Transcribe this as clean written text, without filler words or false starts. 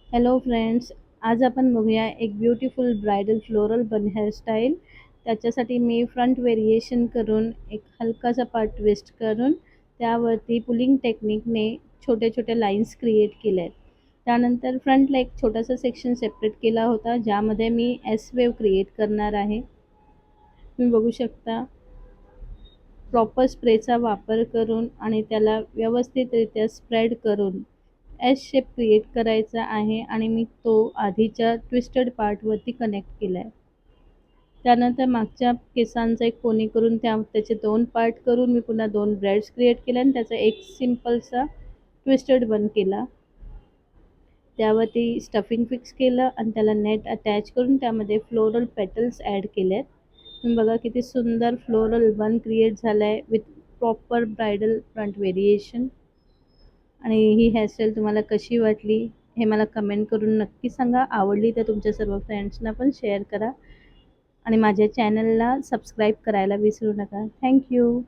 Hello friends, आज आपण बघूया एक ब्युटिफुल ब्रायडल फ्लोरल बन हेअरस्टाईल. त्याच्यासाठी मी फ्रंट व्हेरिएशन करून एक हलकासा पार्ट ट्विस्ट करून त्यावरती पुलिंग टेक्निकने छोटे छोटे लाईन्स क्रिएट केले आहेत. त्यानंतर फ्रंटला एक छोटासा सेक्शन सेपरेट केला होता ज्यामध्ये मी एस वेव क्रिएट करणार आहे. तुम्ही बघू शकता प्रॉपर स्प्रेचा वापर करून आणि त्याला व्यवस्थितरित्या स्प्रेड करून एस शेप क्रिएट करायचा आहे आणि मी तो आधीच्या ट्विस्टेड पार्टवरती कनेक्ट केला आहे. त्यानंतर मागच्या केसांचा एक पोनी करून त्याचे 2 पार्ट करून मी पुन्हा 2 ब्रेड्स क्रिएट केल्या आणि त्याचा एक सिम्पलसा ट्विस्टेड बन केला. त्यावरती स्टफिंग फिक्स केलं आणि त्याला नेट अटॅच करून त्यामध्ये फ्लोरल पेटल्स ॲड केलेत. तुम्ही बघा किती सुंदर फ्लोरल बन क्रिएट झाला आहे with proper bridal front variation. आणि ही हेअरस्टाईल तुम्हाला कशी वाटली हे मला कमेंट करून नक्की सांगा. आवडली तर तुमच्या सर्व फ्रेंड्सना पण शेअर करा आणि माझ्या चॅनलला सबस्क्राईब करायला विसरू नका. थँक्यू.